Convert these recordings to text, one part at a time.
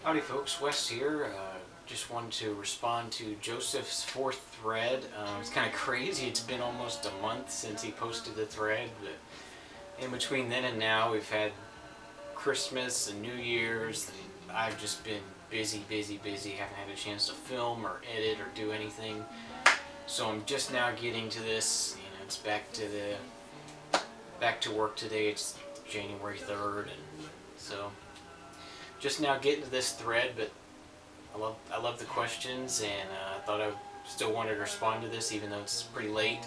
Howdy folks, Wes here. Just wanted to respond to Joseph's fourth thread. It's kind of crazy, it's been almost a month since he posted the thread, but in between then and now we've had Christmas and New Year's, and I've just been busy, haven't had a chance to film or edit or do anything. So I'm just now getting to this, it's back to work today. It's January 3rd, and so just now getting to this thread, but I love the questions, and I thought I still wanted to respond to this even though it's pretty late.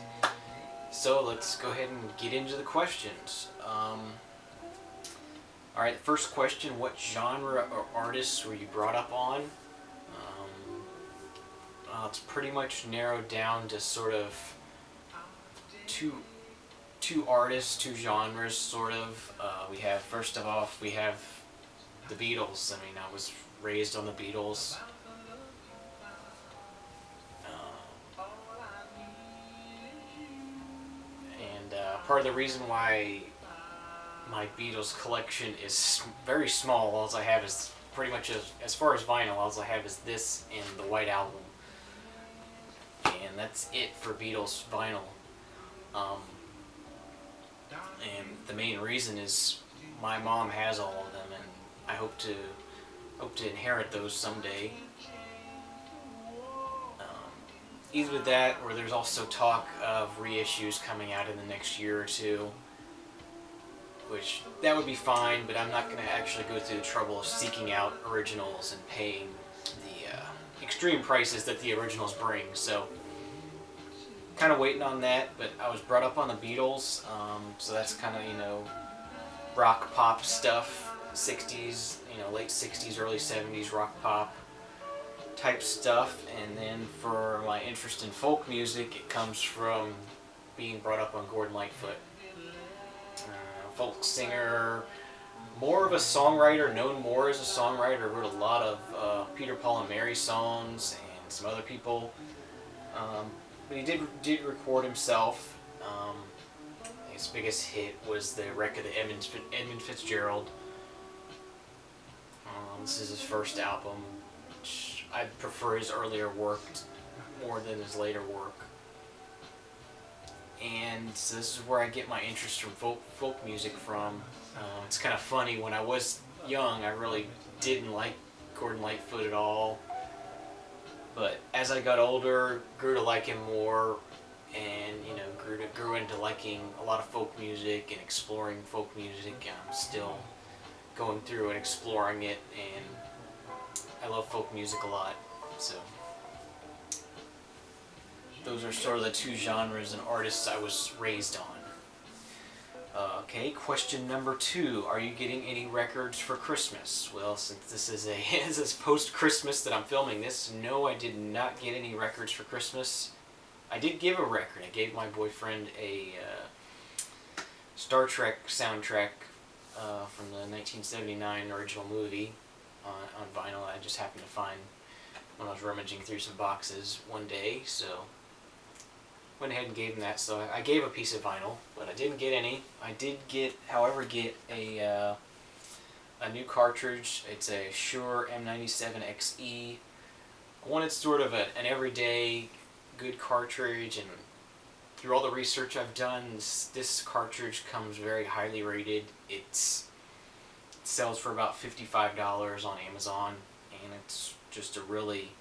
So let's go ahead and get into the questions. Alright, the first question: what genre or artists were you brought up on? It's pretty much narrowed down to sort of two artists, two genres, sort of. First of all, we have the Beatles. I mean, I was raised on the Beatles. Part of the reason why my Beatles collection is very small, all I have is pretty much, as far as vinyl, all I have is this and the White Album. And that's it for Beatles vinyl. And the main reason is my mom has all of them, and I hope to inherit those someday. Either with that, or there's also talk of reissues coming out in the next year or two, which that would be fine, but I'm not going to actually go through the trouble of seeking out originals and paying the extreme prices that the originals bring. So kind of waiting on that, but I was brought up on the Beatles, so that's kind of, rock pop stuff, 60s, late 60s, early 70s rock pop type stuff. And then for my interest in folk music, it comes from being brought up on Gordon Lightfoot. Folk singer, more of a songwriter, known more as a songwriter, wrote a lot of Peter, Paul and Mary songs and some other people. But he did record himself. His biggest hit was the record of Edmund Fitzgerald. This is his first album, which I prefer his earlier work more than his later work. And so this is where I get my interest from folk music from. It's kind of funny, when I was young, I really didn't like Gordon Lightfoot at all. But as I got older, grew to like him more, and grew into liking a lot of folk music and exploring folk music. And I'm still going through and exploring it, and I love folk music a lot. So those are sort of the two genres and artists I was raised on. Okay, question number 2. Are you getting any records for Christmas? Well, since this is this is post-Christmas that I'm filming this, no, I did not get any records for Christmas. I did give a record. I gave my boyfriend a Star Trek soundtrack from the 1979 original movie on vinyl. I just happened to find when I was rummaging through some boxes one day, so went ahead and gave him that. So I gave a piece of vinyl, but I didn't get any. I did however, get a new cartridge. It's a Shure M97XE. I wanted sort of an everyday good cartridge, and through all the research I've done, this cartridge comes very highly rated. It sells for about $55 on Amazon, and it's just a really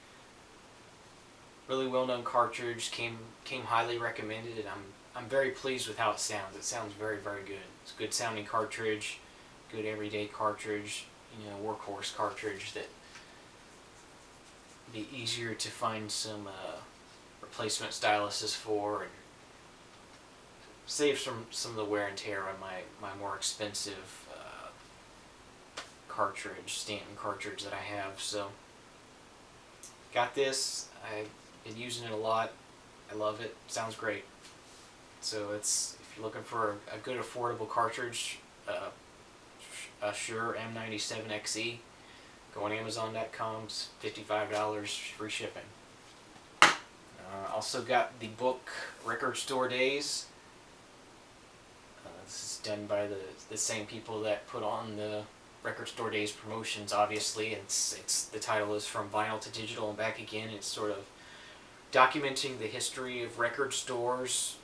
well-known cartridge. Came highly recommended, and I'm very pleased with how it sounds. It sounds very good. It's a good sounding cartridge, good everyday cartridge, workhorse cartridge that be easier to find some replacement styluses for, and save some of the wear and tear on my more expensive Stanton cartridge that I have. So got this. I've been using it a lot. I love it. Sounds great. So if you're looking for a good affordable cartridge, a Shure M97XE, go on Amazon.com. It's $55, free shipping. Also got the book Record Store Days. This is done by the same people that put on the Record Store Days promotions, obviously. It's the title is From Vinyl to Digital and Back Again. It's sort of documenting the history of record stores,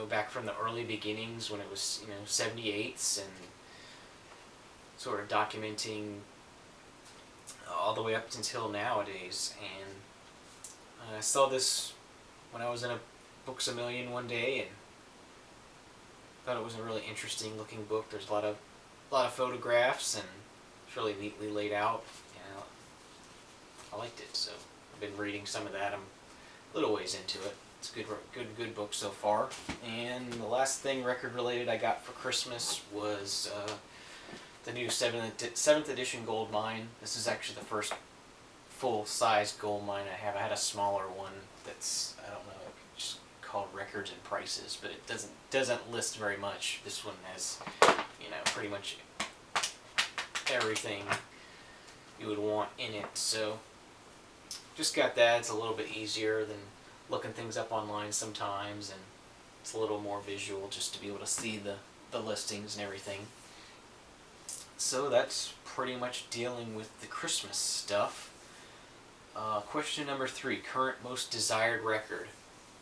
back from the early beginnings when it was, 78s, and sort of documenting all the way up until nowadays. And I saw this when I was in a Books A Million one day, and thought it was a really interesting looking book. There's a lot of photographs, and it's really neatly laid out. I liked it, so I've been reading some of that. I'm a little ways into it. It's a good book so far. And the last thing record related I got for Christmas was the new 7th edition Gold Mine. This is actually the first full-size gold mine I have. I had a smaller one that's, I don't know, just called Records and Prices, but it doesn't list very much. This one has, pretty much everything you would want in it. So just got that. It's a little bit easier than looking things up online sometimes, and it's a little more visual just to be able to see the listings and everything. So that's pretty much dealing with the Christmas stuff. Question number 3, current most desired record.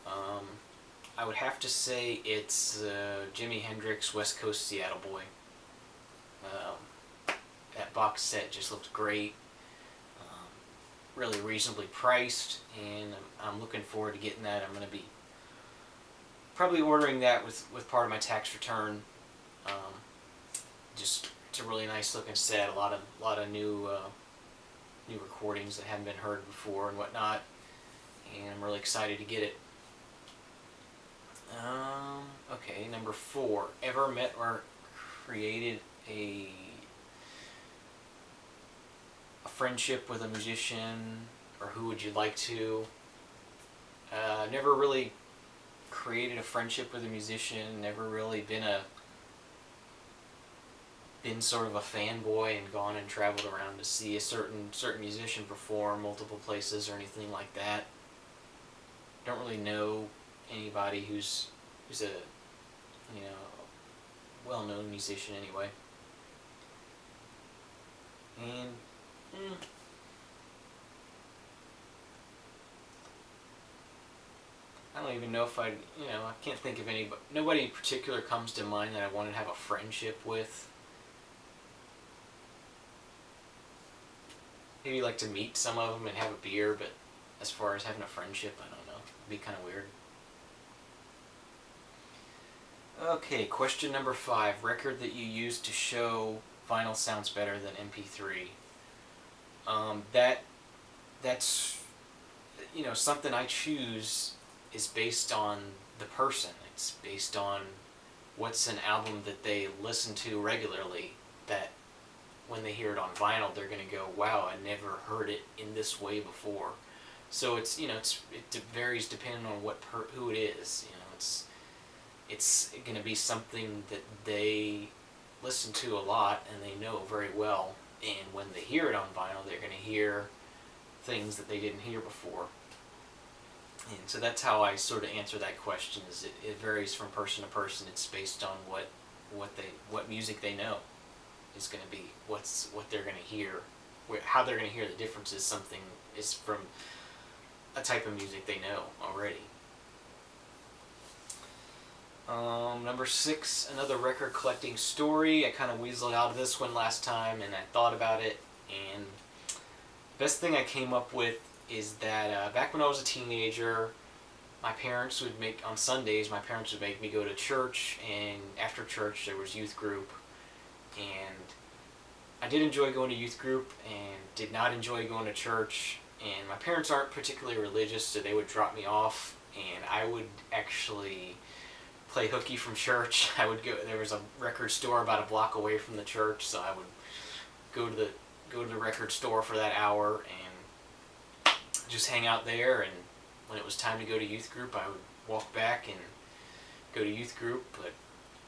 I would have to say it's Jimi Hendrix West Coast Seattle Boy. That box set just looked great. Really reasonably priced, and I'm looking forward to getting that. I'm going to be probably ordering that with part of my tax return. Just it's a really nice looking set. A lot of new recordings that haven't been heard before and whatnot, and I'm really excited to get it. Okay, number 4. Ever met or created a friendship with a musician, or who would you like to? Never really created a friendship with a musician. Never really been sort of a fanboy and gone and traveled around to see a certain musician perform multiple places or anything like that. Don't really know anybody who's a well-known musician anyway. And I don't even know if I can't think of nobody in particular comes to mind that I want to have a friendship with. Maybe like to meet some of them and have a beer, but as far as having a friendship, I don't know. It'd be kind of weird. Okay, question number 5. Record that you use to show vinyl sounds better than MP3. That's something I choose is based on the person. It's based on what's an album that they listen to regularly, that when they hear it on vinyl they're going to go, wow, I never heard it in this way before. So it varies depending on who it is. It's going to be something that they listen to a lot and they know very well, and when they hear it on vinyl they're going to hear things that they didn't hear before. And so that's how I sort of answer that question. Is it varies from person to person. It's based on what music they know is going to be, what they're going to hear, how they're going to hear the differences. Something is from a type of music they know already. Number 6, another record collecting story. I kind of weaseled out of this one last time, and I thought about it, and the best thing I came up with is that back when I was a teenager, on Sundays, my parents would make me go to church, and after church there was youth group, and I did enjoy going to youth group and did not enjoy going to church, and my parents aren't particularly religious, so they would drop me off, and I would actually play hooky from church. There was a record store about a block away from the church, so I would go to the record store for that hour and just hang out there, and when it was time to go to youth group I would walk back and go to youth group. But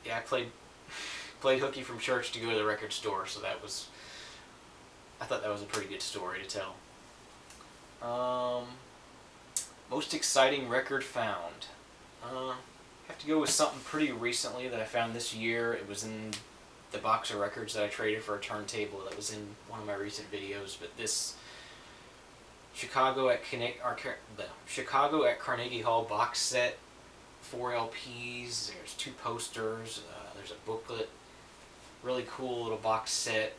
yeah, I played hooky from church to go to the record store, so I thought that was a pretty good story to tell. Most exciting record found. I have to go with something pretty recently that I found this year. It was in the box of records that I traded for a turntable that was in one of my recent videos, but this Chicago at Carnegie Hall box set, 4 LPs, there's 2 posters, there's a booklet, really cool little box set.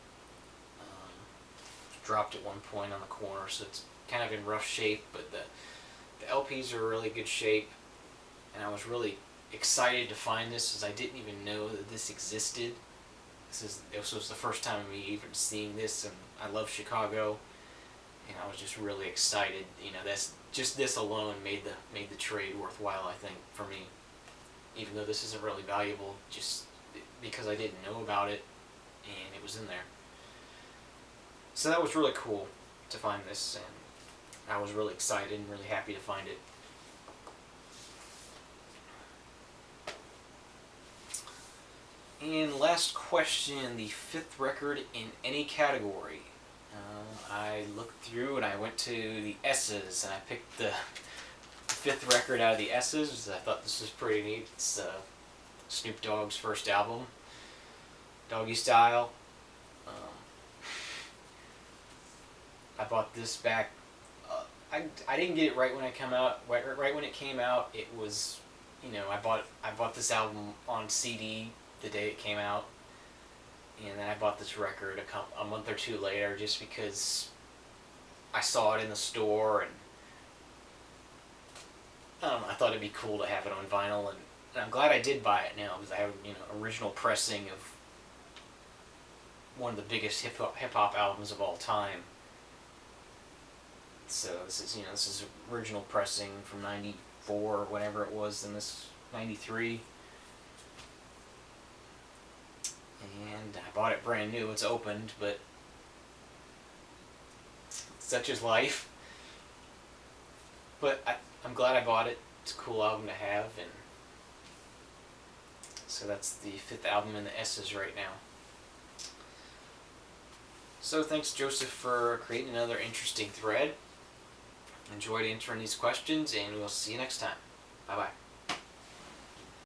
Dropped at one point on the corner, so it's kind of in rough shape, but the LPs are in really good shape, and I was really excited to find this because I didn't even know that this existed. This was the first time of me even seeing this, and I love Chicago, and I was just really excited. You know, that's just this alone made the trade worthwhile, I think, for me. Even though this isn't really valuable, just because I didn't know about it, and it was in there. So that was really cool to find this, and I was really excited and really happy to find it. And last question, the 5th record in any category. I looked through and I went to the S's, and I picked the 5th record out of the S's. I thought this was pretty neat. It's Snoop Dogg's first album, Doggy Style. I bought this back. I didn't get it right when it came out. Right when it came out, it was, you know, I bought this album on CD the day it came out, and then I bought this record a month or 2 later just because I saw it in the store, and I thought it'd be cool to have it on vinyl, and I'm glad I did buy it now because I have, you know, original pressing of one of the biggest hip hop albums of all time. So this is original pressing from '94 or whenever it was, and this '93. And I bought it brand new. It's opened, but such is life. But I'm glad I bought it. It's a cool album to have, and so that's the 5th album in the S's right now. So thanks, Joseph, for creating another interesting thread. Enjoyed answering these questions, and we'll see you next time. Bye-bye.